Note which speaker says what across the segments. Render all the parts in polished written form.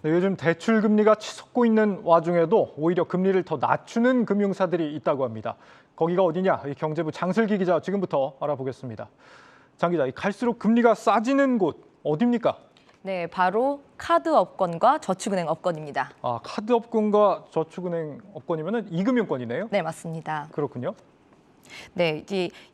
Speaker 1: 네, 요즘 대출 금리가 치솟고 있는 와중에도 오히려 금리를 더 낮추는 금융사들이 있다고 합니다. 거기가 어디냐? 경제부 장슬기 기자 지금부터 알아보겠습니다. 장 기자, 갈수록 금리가 싸지는 곳 어디입니까?
Speaker 2: 네, 바로 카드업권과 저축은행 업권입니다.
Speaker 1: 아, 카드업권과 저축은행 업권이면 이금융권이네요?
Speaker 2: 네, 맞습니다.
Speaker 1: 그렇군요.
Speaker 2: 네,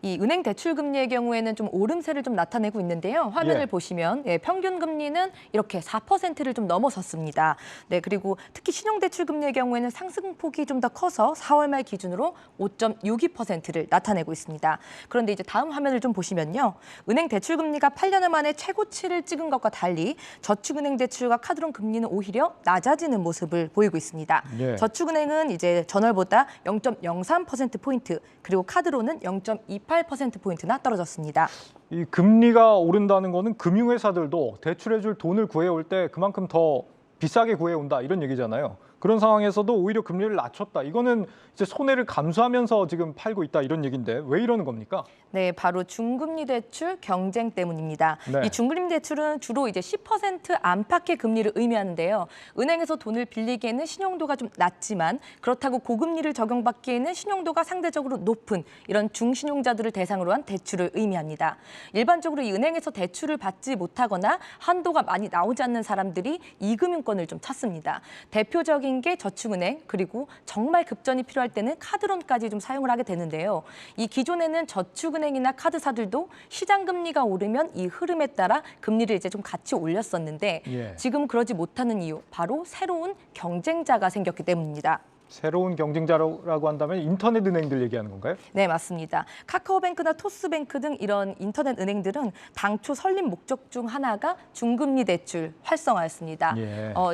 Speaker 2: 이 은행 대출 금리의 경우에는 좀 오름세를 좀 나타내고 있는데요. 화면을 보시면 평균 금리는 이렇게 4%를 좀 넘어섰습니다. 네, 그리고 특히 신용대출 금리의 경우에는 상승폭이 좀 더 커서 4월 말 기준으로 5.62%를 나타내고 있습니다. 그런데 이제 다음 화면을 좀 보시면요. 은행 대출 금리가 8년 만에 최고치를 찍은 것과 달리 저축은행 대출과 카드론 금리는 오히려 낮아지는 모습을 보이고 있습니다. 저축은행은 이제 전월보다 0.03%포인트, 그리고 카드로는 0.28%포인트나 떨어졌습니다.
Speaker 1: 이 금리가 오른다는 거는 금융회사들도 대출해줄 돈을 구해올 때 그만큼 더 비싸게 구해온다 이런 얘기잖아요. 그런 상황에서도 오히려 금리를 낮췄다. 이거는 이제 손해를 감수하면서 지금 팔고 있다 이런 얘기인데 왜 이러는 겁니까?
Speaker 2: 네, 바로 중금리 대출 경쟁 때문입니다.
Speaker 1: 네.
Speaker 2: 이 중금리 대출은 주로 이제 10% 안팎의 금리를 의미하는데요. 은행에서 돈을 빌리기에는 신용도가 좀 낮지만 그렇다고 고금리를 적용받기에는 신용도가 상대적으로 높은 이런 중신용자들을 대상으로 한 대출을 의미합니다. 일반적으로 이 은행에서 대출을 받지 못하거나 한도가 많이 나오지 않는 사람들이 이금융권을 좀 찾습니다. 대표적인 게 저축은행, 그리고 정말 급전이 필요할 때는 카드론까지 좀 사용을 하게 되는데요. 이 기존에는 저축은행이나 카드사들도 시장 금리가 오르면 이 흐름에 따라 금리를 이제 좀 같이 올렸었는데 지금 그러지 못하는 이유, 바로 새로운 경쟁자가 생겼기 때문입니다.
Speaker 1: 새로운 경쟁자라고 한다면 인터넷 은행들 얘기하는 건가요?
Speaker 2: 네, 맞습니다. 카카오뱅크나 토스뱅크 등 이런 인터넷 은행들은 당초 설립 목적 중 하나가 중금리 대출 활성화였습니다.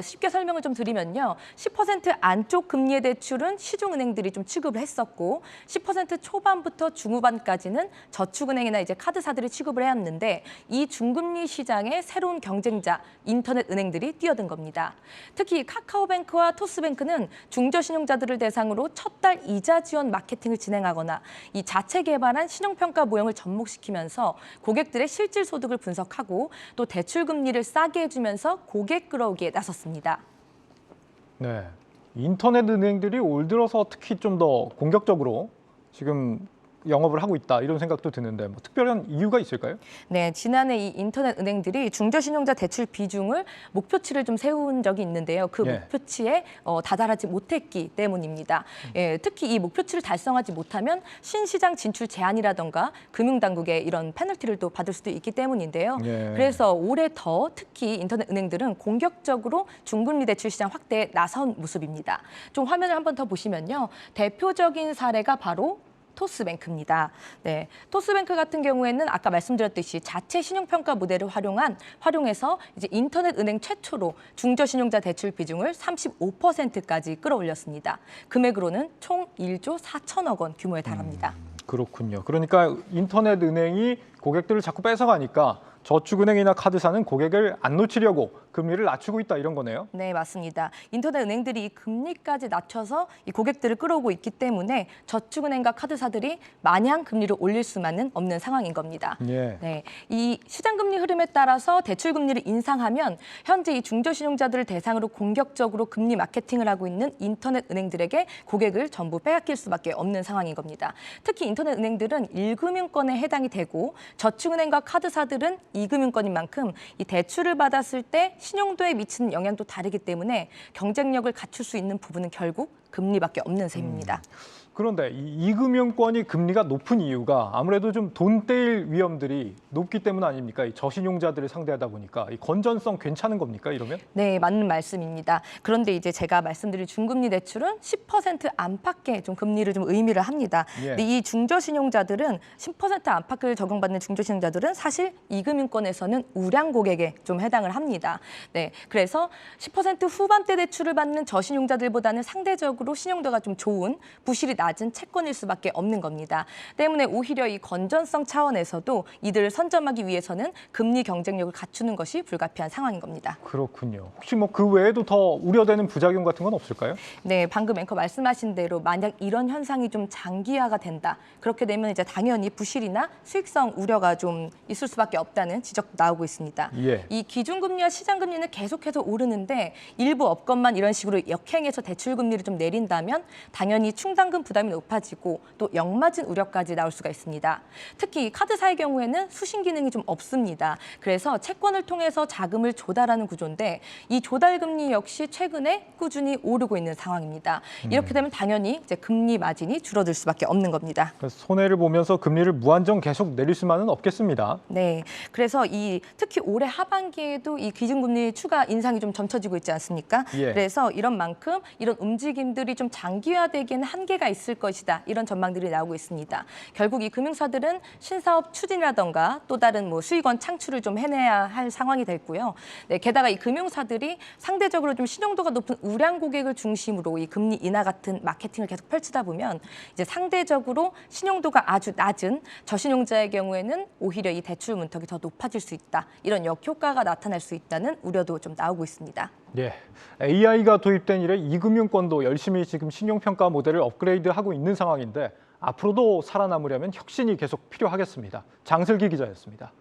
Speaker 2: 쉽게 설명을 좀 드리면요. 10% 안쪽 금리의 대출은 시중은행들이 좀 취급을 했었고 10% 초반부터 중후반까지는 저축은행이나 이제 카드사들이 취급을 해왔는데 이 중금리 시장에 새로운 경쟁자 인터넷 은행들이 뛰어든 겁니다. 특히 카카오뱅크와 토스뱅크는 중저신용 자들을 대상으로 첫 달 이자 지원 마케팅을 진행하거나 이 자체 개발한 신용평가 모형을 접목시키면서 고객들의 실질 소득을 분석하고 또 대출 금리를 싸게 해주면서 고객 끌어오기에 나섰습니다.
Speaker 1: 네, 인터넷 은행들이 올 들어서 특히 좀 더 공격적으로 지금 영업을 하고 있다 이런 생각도 드는데 뭐 특별한 이유가 있을까요?
Speaker 2: 네, 지난해 이 인터넷 은행들이 중저신용자 대출 비중을 목표치를 좀 세운 적이 있는데요. 그 목표치에 다다르지 못했기 때문입니다. 특히 이 목표치를 달성하지 못하면 신시장 진출 제한이라던가 금융당국의 이런 페널티를 또 받을 수도 있기 때문인데요. 그래서 올해 더 특히 인터넷 은행들은 공격적으로 중금리 대출 시장 확대에 나선 모습입니다. 좀 화면을 한 번 더 보시면요. 대표적인 사례가 바로 토스뱅크입니다. 네, 토스뱅크 같은 경우에는 아까 말씀드렸듯이 자체 신용평가 모델을 활용해서 이제 인터넷 은행 최초로 중저신용자 대출 비중을 35%까지 끌어올렸습니다. 금액으로는 총 1조 4천억 원 규모에 달합니다.
Speaker 1: 그렇군요. 그러니까 인터넷 은행이 고객들을 자꾸 뺏어가니까 저축은행이나 카드사는 고객을 안 놓치려고 금리를 낮추고 있다 이런 거네요.
Speaker 2: 네, 맞습니다. 인터넷 은행들이 금리까지 낮춰서 이 고객들을 끌어오고 있기 때문에 저축은행과 카드사들이 마냥 금리를 올릴 수만은 없는 상황인 겁니다. 네, 이 시장 금리 흐름에 따라서 대출 금리를 인상하면 현재 이 중저신용자들을 대상으로 공격적으로 금리 마케팅을 하고 있는 인터넷 은행들에게 고객을 전부 빼앗길 수밖에 없는 상황인 겁니다. 특히 인터넷 은행들은 1금융권에 해당이 되고 저축은행과 카드사들은 2금융권인 만큼 이 대출을 받았을 때 신용도에 미치는 영향도 다르기 때문에 경쟁력을 갖출 수 있는 부분은 결국 금리밖에 없는 셈입니다.
Speaker 1: 그런데 이 금융권이 금리가 높은 이유가 아무래도 좀 돈 떼일 위험들이 높기 때문 아닙니까? 이 저신용자들을 상대하다 보니까 이 건전성 괜찮은 겁니까? 이러면?
Speaker 2: 네, 맞는 말씀입니다. 그런데 이제 제가 말씀드린 중금리 대출은 10% 안팎의 좀 금리를 좀 의미를 합니다. 근데 이 중저신용자들은 10% 안팎을 적용받는 중저신용자들은 사실 이금융권에서는 우량 고객에 좀 해당을 합니다. 네, 그래서 10% 후반대 대출을 받는 저신용자들보다는 상대적으로 신용도가 좀 좋은 부실이 낮은 채권일 수밖에 없는 겁니다. 때문에 오히려 이 건전성 차원에서도 이들을 선점하기 위해서는 금리 경쟁력을 갖추는 것이 불가피한 상황인 겁니다.
Speaker 1: 그렇군요. 혹시 뭐 그 외에도 더 우려되는 부작용 같은 건 없을까요?
Speaker 2: 네, 방금 앵커 말씀하신 대로 만약 이런 현상이 좀 장기화가 된다. 그렇게 되면 이제 당연히 부실이나 수익성 우려가 좀 있을 수밖에 없다는 지적도 나오고 있습니다.
Speaker 1: 예.
Speaker 2: 이 기준금리와 시장금리는 계속해서 오르는데 일부 업권만 이런 식으로 역행해서 대출금리를 좀 내린다면 당연히 충당금 부담이 높아지고 또 역마진 우려까지 나올 수가 있습니다. 특히 카드사의 경우에는 수신 기능이 좀 없습니다. 그래서 채권을 통해서 자금을 조달하는 구조인데 이 조달금리 역시 최근에 꾸준히 오르고 있는 상황입니다. 이렇게 되면 당연히 이제 금리 마진이 줄어들 수밖에 없는 겁니다.
Speaker 1: 손해를 보면서 금리를 무한정 계속 내릴 수만은 없겠습니다.
Speaker 2: 네, 그래서 특히 올해 하반기에도 이 기준금리 추가 인상이 좀 점쳐지고 있지 않습니까?
Speaker 1: 예.
Speaker 2: 그래서 이런 만큼 이런 움직임들이 좀 장기화되기에는 한계가 있을 것이다. 이런 전망들이 나오고 있습니다. 결국 이 금융사들은 신사업 추진이라던가 또 다른 뭐 수익원 창출을 좀 해내야 할 상황이 됐고요. 네, 게다가 이 금융사들이 상대적으로 좀 신용도가 높은 우량 고객을 중심으로 이 금리 인하 같은 마케팅을 계속 펼치다 보면 이제 상대적으로 신용도가 아주 낮은 저신용자의 경우에는 오히려 이 대출 문턱이 더 높아질 수 있다. 이런 역효과가 나타날 수 있다는 우려도 좀 나오고 있습니다.
Speaker 1: 예, AI가 도입된 이래 이금융권도 열심히 지금 신용평가 모델을 업그레이드하고 있는 상황인데 앞으로도 살아남으려면 혁신이 계속 필요하겠습니다. 장슬기 기자였습니다.